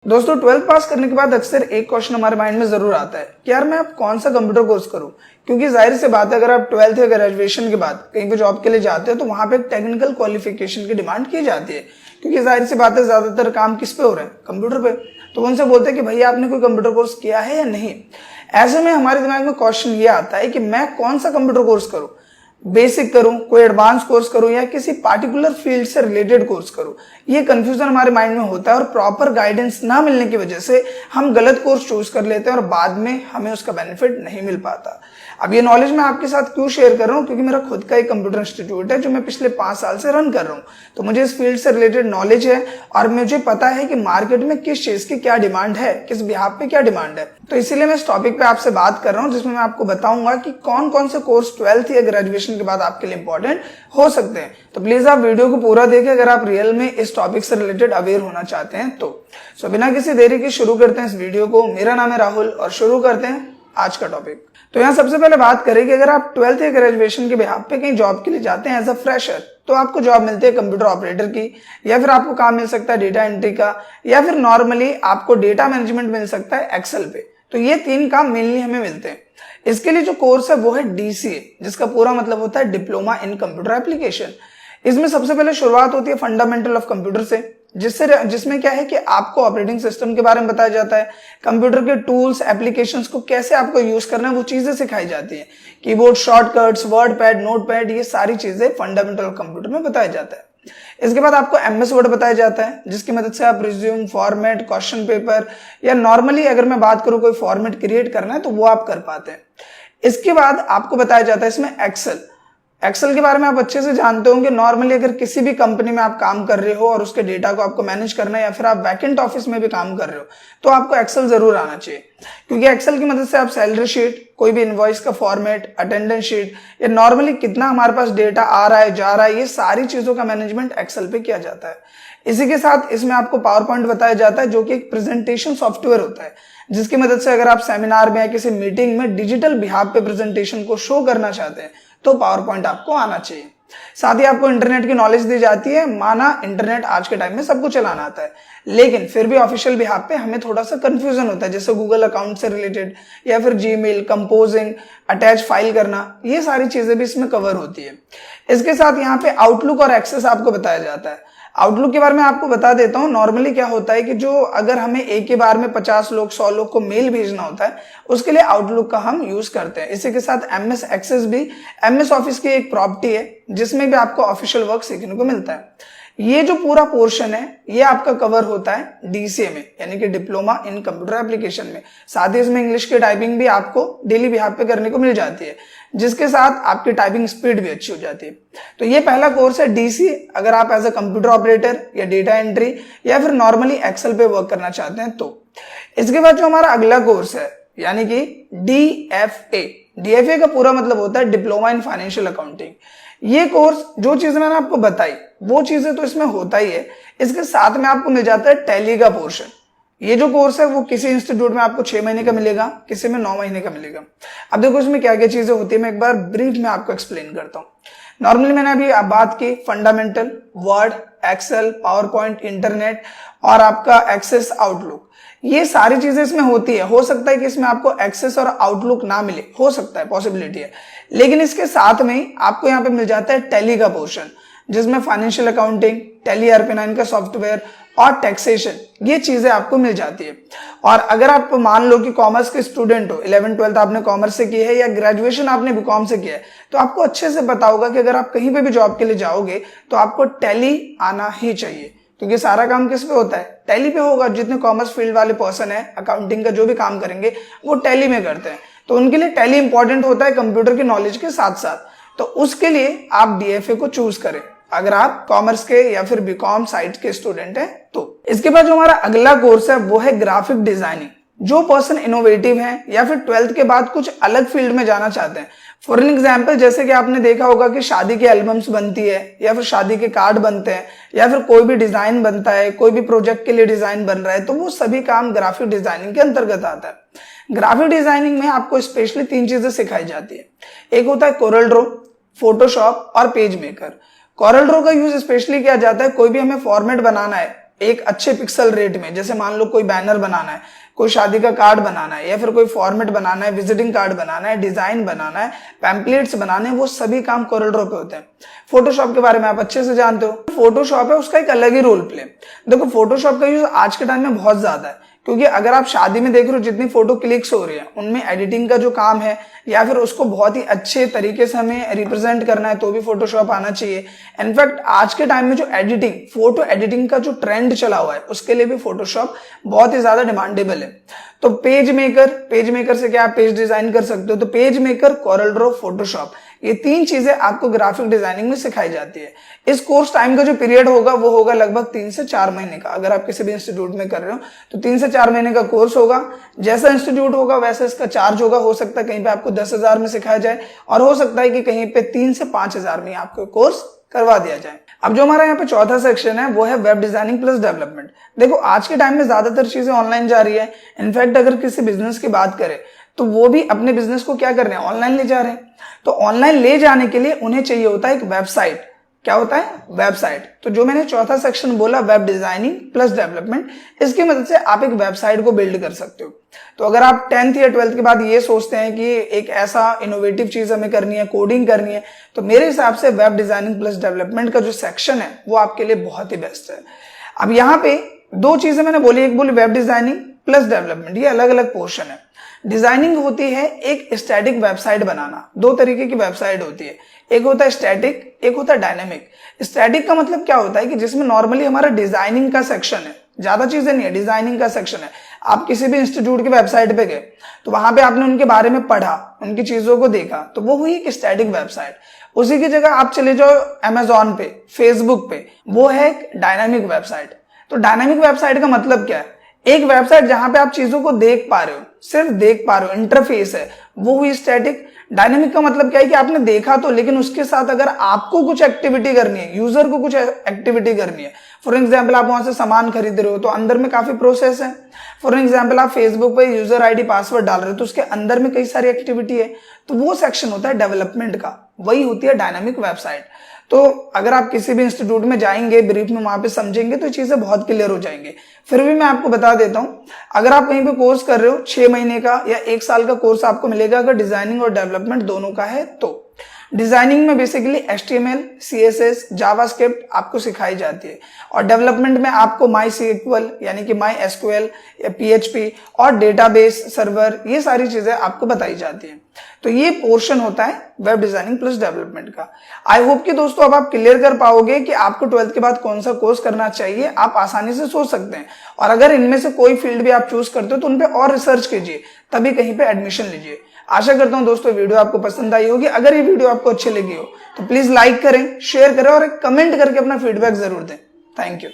दोस्तों 12th पास करने के बाद अक्सर एक क्वेश्चन हमारे माइंड में जरूर आता है कि यार मैं अब कौन सा कंप्यूटर कोर्स करूं। क्योंकि जाहिर सी बात है, अगर आप 12th या ग्रेजुएशन के बाद कहीं पे जॉब के लिए जाते हो तो वहां पे एक टेक्निकल क्वालिफिकेशन की डिमांड की जाती है। क्योंकि जाहिर सी बात है, ज्यादातर काम किस पे हो रहे हैं, कंप्यूटर पे। तो उनसे बोलते हैं कि भैया आपने कोई कंप्यूटर कोर्स किया है या नहीं। ऐसे में हमारे दिमाग में क्वेश्चन ये आता है कि मैं कौन सा कंप्यूटर कोर्स करूं, बेसिक करूं, कोई एडवांस कोर्स करूं या किसी पार्टिकुलर फील्ड से रिलेटेड कोर्स करूं। ये कंफ्यूजन हमारे माइंड में होता है और प्रॉपर गाइडेंस ना मिलने की वजह से हम गलत कोर्स चूज कर लेते हैं और बाद में हमें उसका बेनिफिट नहीं मिल पाता। अब ये नॉलेज मैं आपके साथ क्यों शेयर कर रहा हूं, क्योंकि मेरा खुद का एक कंप्यूटर इंस्टीट्यूट है जो मैं पिछले 5 साल से रन कर रहा हूं। तो मुझे इस फील्ड से रिलेटेड नॉलेज है और मुझे पता है कि मार्केट में किस चीज की क्या डिमांड है, किस बिहाफ पे क्या डिमांड है। तो इसीलिए मैं इस टॉपिक पे आपसे बात कर रहा हूं, जिसमें मैं आपको बताऊंगा कि कौन कौन से कोर्स 12th या ग्रेजुएशन के बाद आपके लिए इंपॉर्टेंट हो सकते हैं। तो प्लीज आप वीडियो को पूरा देखें अगर आप रियल में इस टॉपिक से रिलेटेड अवेयर होना चाहते हैं तो बिना किसी देरी के शुरू करते हैं इस वीडियो को। मेरा नाम है राहुल और शुरू करते हैं आज का टॉपिक। तो यहाँ सबसे पहले बात करें कि अगर आप 12th या ग्रेजुएशन के बिहाफ पे कहीं जॉब के लिए जाते हैं एज अ फ्रेशर, तो आपको जॉब मिलती है कंप्यूटर ऑपरेटर की, या फिर आपको काम मिल सकता है डेटा एंट्री का, या फिर नॉर्मली आपको डेटा मैनेजमेंट मिल सकता है एक्सेल पे। तो ये 3 काम मेनली हमें मिलते हैं। इसके लिए जो कोर्स है वो है डीसीए, जिसका पूरा मतलब होता है डिप्लोमा इन कंप्यूटर एप्लीकेशन। इसमें सबसे पहले शुरुआत होती है फंडामेंटल ऑफ कंप्यूटर से, जिसमें क्या है कि आपको ऑपरेटिंग सिस्टम के बारे में बताया जाता है, कंप्यूटर के टूल्स एप्लीकेशंस को कैसे आपको यूज करना है वो चीजें सिखाई जाती है। Keyboard shortcuts, word pad, note pad, ये सारी चीजें फंडामेंटल ऑफ कंप्यूटर में बताया जाता है। इसके बाद आपको एमएस वर्ड बताया जाता है, जिसकी मदद से आप रिज्यूम, फॉर्मेट, क्वेश्चन पेपर या नॉर्मली अगर मैं बात करूं कोई फॉर्मेट क्रिएट करना है तो वो आप कर पाते हैं। इसके बाद आपको बताया जाता है इसमें एक्सेल के बारे में आप अच्छे से जानते होंगे। नॉर्मली अगर किसी भी कंपनी में आप काम कर रहे हो और उसके डेटा को आपको मैनेज करना है, या फिर आप वैकेंट ऑफिस में भी काम कर रहे हो, तो आपको एक्सेल जरूर आना चाहिए। क्योंकि एक्सेल की मदद से आप सैलरी शीट, कोई भी इनवॉइस का फॉर्मेट, अटेंडेंस शीट या नॉर्मली कितना हमारे पास डेटा आ रहा है, जा रहा है, ये सारी चीजों का मैनेजमेंट एक्सेल पे किया जाता है। इसी के साथ इसमें आपको पावर पॉइंट बताया जाता है, जो कि एक प्रेजेंटेशन सॉफ्टवेयर होता है, जिसकी मदद से अगर आप सेमिनार में या किसी मीटिंग में डिजिटल बिहाफ पे प्रेजेंटेशन को शो करना चाहते हैं तो पावर पॉइंट आपको आना चाहिए। साथ ही आपको इंटरनेट की नॉलेज दी जाती है। माना इंटरनेट आज के टाइम में सबको चलाना आता है, लेकिन फिर भी ऑफिशियल बिहाफ पे हमें थोड़ा सा कंफ्यूजन होता है, जैसे गूगल अकाउंट से रिलेटेड या फिर जीमेल, कंपोजिंग, अटैच फाइल करना, ये सारी चीजें भी इसमें कवर होती है। इसके साथ यहाँ पे आउटलुक और एक्सेस आपको बताया जाता है। आउटलुक के बारे में आपको बता देता हूं। नॉर्मली क्या होता है कि जो अगर हमें एक ही बार में 50 लोग, 100 लोग को मेल भेजना होता है, उसके लिए आउटलुक का हम यूज करते हैं। इसी के साथ एमएस एक्सेस भी एमएस ऑफिस की एक प्रॉपर्टी है, जिसमें भी आपको ऑफिशियल वर्क सीखने को मिलता है। ये जो पूरा पोर्शन है ये आपका कवर होता है डीसीए में, यानी कि डिप्लोमा इन कंप्यूटर एप्लीकेशन में। साथ ही इसमें इंग्लिश की टाइपिंग भी आपको डेली बिहाफ पे करने को मिल जाती है, जिसके साथ आपकी टाइपिंग स्पीड भी अच्छी हो जाती है। तो ये पहला कोर्स है डीसीए, अगर आप एज अ कंप्यूटर ऑपरेटर या डेटा एंट्री या फिर नॉर्मली एक्सेल पे वर्क करना चाहते हैं तो। इसके बाद जो हमारा अगला कोर्स है यानी कि डीएफए का पूरा मतलब होता है डिप्लोमा इन फाइनेंशियल अकाउंटिंग। ये कोर्स जो चीजें मैंने आपको बताई वो चीजें तो इसमें होता ही है, इसके साथ में आपको मिल जाता है टैली का पोर्शन। ये जो कोर्स है वो किसी इंस्टीट्यूट में आपको 6 महीने का मिलेगा, किसी में 9 महीने का मिलेगा। अब देखो इसमें क्या क्या चीजें होती है, मैं एक बार ब्रीफ में आपको एक्सप्लेन करता हूँ। नॉर्मली मैंने अभी बात की fundamental, word, Excel, PowerPoint, internet और आपका एक्सेस, आउटलुक, ये सारी चीजें इसमें होती है। हो सकता है कि इसमें आपको एक्सेस और आउटलुक ना मिले, हो सकता है, पॉसिबिलिटी है। लेकिन इसके साथ में आपको यहाँ पे मिल जाता है टैली का पोर्शन, जिसमें फाइनेंशियल अकाउंटिंग, टैली ERP9 का सॉफ्टवेयर और टैक्सेशन, ये चीजें आपको मिल जाती है। और अगर आप मान लो कि कॉमर्स के स्टूडेंट हो, 11th 12th आपने कॉमर्स से की है या ग्रेजुएशन आपने बीकॉम से किया है, तो आपको अच्छे से पता होगा कि अगर आप कहीं पे भी जॉब के लिए जाओगे तो आपको टैली आना ही चाहिए। क्योंकि सारा काम किस पे होता है, टैली पे होगा। जितने कॉमर्स फील्ड वाले पर्सन है, अकाउंटिंग का जो भी काम करेंगे वो टैली में करते हैं, तो उनके लिए टैली इंपॉर्टेंट होता है कंप्यूटर की नॉलेज के साथ साथ। तो उसके लिए आप डीएफए को चूज करें अगर आप कॉमर्स के या फिर बीकॉम साइड के स्टूडेंट हैं तो। इसके बाद जो हमारा अगला कोर्स है वो है ग्राफिक डिजाइनिंग। जो पर्सन इनोवेटिव है या फिर 12th के बाद कुछ अलग फील्ड में जाना चाहते हैं, फॉर एन एग्जाम्पल जैसे कि आपने देखा होगा कि शादी के एल्बम्स बनती है या फिर शादी के कार्ड बनते हैं या फिर कोई भी डिजाइन बनता है, कोई भी प्रोजेक्ट के लिए डिजाइन बन रहा है, तो वो सभी काम ग्राफिक डिजाइनिंग के अंतर्गत आता है। ग्राफिक डिजाइनिंग में आपको स्पेशली 3 चीजें सिखाई जाती है। एक होता है कोरल ड्रॉ, फोटोशॉप और पेज मेकर। कोरल ड्रॉ का यूज स्पेशली किया जाता है कोई भी हमें फॉर्मेट बनाना है, एक अच्छे पिक्सल रेट में, जैसे मान लो कोई बैनर बनाना है, कोई शादी का कार्ड बनाना है, या फिर कोई फॉर्मेट बनाना है, विजिटिंग कार्ड बनाना है, डिजाइन बनाना है, पैम्पलेट्स बनाने हैं, वो सभी काम कोरल ड्रॉ पे होते हैं। फोटोशॉप के बारे में आप अच्छे से जानते हो, फोटोशॉप है उसका एक अलग ही रोल प्ले। देखो फोटोशॉप का यूज आज के टाइम में बहुत ज्यादा है, क्योंकि अगर आप शादी में देख रहे हो जितनी फोटो क्लिक्स हो रही है उनमें एडिटिंग का जो काम है, या फिर उसको बहुत ही अच्छे तरीके से हमें रिप्रेजेंट करना है तो भी फोटोशॉप आना चाहिए। इनफैक्ट आज के टाइम में जो एडिटिंग, फोटो एडिटिंग का जो ट्रेंड चला हुआ है उसके लिए भी फोटोशॉप बहुत ही ज्यादा डिमांडेबल है। तो पेज मेकर से क्या आप पेज डिजाइन कर सकते हो, तो page maker, Corel Draw, Photoshop, ये 3 चीजें आपको ग्राफिक डिजाइनिंग में सिखाई जाती है। इस कोर्स टाइम का जो पीरियड होगा वो होगा लगभग 3 से 4 महीने का। अगर आप किसी भी इंस्टीट्यूट में कर रहे हो तो 3 से 4 महीने का कोर्स होगा। जैसा इंस्टीट्यूट होगा वैसा इसका चार्ज होगा। हो सकता है कहीं पे आपको 10,000 में सिखाया जाए और हो सकता है कि कहीं पे 3 से 5,000 में आपको कोर्स करवा दिया जाए। अब जो हमारा यहाँ पे चौथा सेक्शन है वो है वेब डिजाइनिंग प्लस डेवलपमेंट। देखो आज के टाइम में ज्यादातर चीजें ऑनलाइन जा रही है। इनफैक्ट अगर किसी बिजनेस की बात करें तो वो भी अपने बिजनेस को क्या कर रहे हैं, ऑनलाइन ले जा रहे हैं। तो ऑनलाइन ले जाने के लिए उन्हें चाहिए होता है एक वेबसाइट। क्या होता है, वेबसाइट। तो जो मैंने चौथा सेक्शन बोला वेब डिजाइनिंग प्लस डेवलपमेंट, इसकी मदद से आप एक वेबसाइट को बिल्ड कर सकते हो। तो अगर आप 10th या 12th के बाद ये सोचते हैं कि एक ऐसा इनोवेटिव चीज हमें करनी है, कोडिंग करनी है, तो मेरे हिसाब से वेब डिजाइनिंग प्लस डेवलपमेंट का जो सेक्शन है वो आपके लिए बहुत ही बेस्ट है। अब यहाँ पे 2 चीजें मैंने बोली, एक बोली वेब डिजाइनिंग प्लस डेवलपमेंट, ये अलग अलग पोर्शन है। डिजाइनिंग होती है एक स्टैटिक वेबसाइट बनाना। 2 तरीके की वेबसाइट होती है, एक होता है स्टैटिक, एक होता है डायनेमिक। स्टैटिक का मतलब क्या होता है कि जिसमें नॉर्मली हमारा डिजाइनिंग का सेक्शन है, ज्यादा चीजें नहीं है, डिजाइनिंग का सेक्शन है। आप किसी भी इंस्टीट्यूट की वेबसाइट पे गए तो वहां पे आपने उनके बारे में पढ़ा, उनकी चीजों को देखा, तो वो हुई एक स्टैटिक वेबसाइट। उसी की जगह आप चले जाओ अमेजॉन पे, फेसबुक पे, वो है एक डायनामिक वेबसाइट। तो डायनामिक वेबसाइट का मतलब क्या है, एक वेबसाइट जहां पे आप चीजों को देख पा रहे हो, सिर्फ देख पा रहे हो, इंटरफेस है, वो हुई स्टैटिक। डायनेमिक का मतलब क्या है कि आपने देखा तो, लेकिन उसके साथ अगर आपको कुछ एक्टिविटी करनी है, यूजर को कुछ एक्टिविटी करनी है, फॉर एग्जाम्पल आप वहां से सामान खरीद रहे हो तो अंदर में काफी प्रोसेस है। फॉर एग्जाम्पल आप फेसबुक पे यूजर आईडी पासवर्ड डाल रहे हो तो उसके अंदर में कई सारी एक्टिविटी है, तो वो सेक्शन होता है डेवलपमेंट का, वही होती है डायनामिक वेबसाइट। तो अगर आप किसी भी इंस्टीट्यूट में जाएंगे, ब्रीफ में वहां पे समझेंगे तो चीजें बहुत क्लियर हो जाएंगे। फिर भी मैं आपको बता देता हूं, अगर आप कहीं पे कोर्स कर रहे हो 6 महीने का या 1 साल का कोर्स आपको मिलेगा अगर डिजाइनिंग और डेवलपमेंट दोनों का है तो। डिजाइनिंग में बेसिकली HTML, CSS, जावास्क्रिप्ट आपको सिखाई जाती है और डेवलपमेंट में आपको MySQL यानी कि MySQL या PHP और डेटाबेस सर्वर, ये सारी चीजें आपको बताई जाती हैं। तो ये पोर्शन होता है वेब डिजाइनिंग प्लस डेवलपमेंट का। आई होप कि दोस्तों अब आप क्लियर कर पाओगे कि आपको 12th के बाद कौन सा कोर्स करना चाहिए। आप आसानी से सोच सकते हैं और अगर इनमें से कोई फील्ड भी आप चूज करते हो तो उन पे और रिसर्च कीजिए, तभी कहीं पे एडमिशन लीजिए। आशा करता हूं दोस्तों वीडियो आपको पसंद आई होगी। अगर ये वीडियो आपको अच्छी लगी हो तो प्लीज लाइक करें, शेयर करें और एक कमेंट करके अपना फीडबैक जरूर दें। Thank you.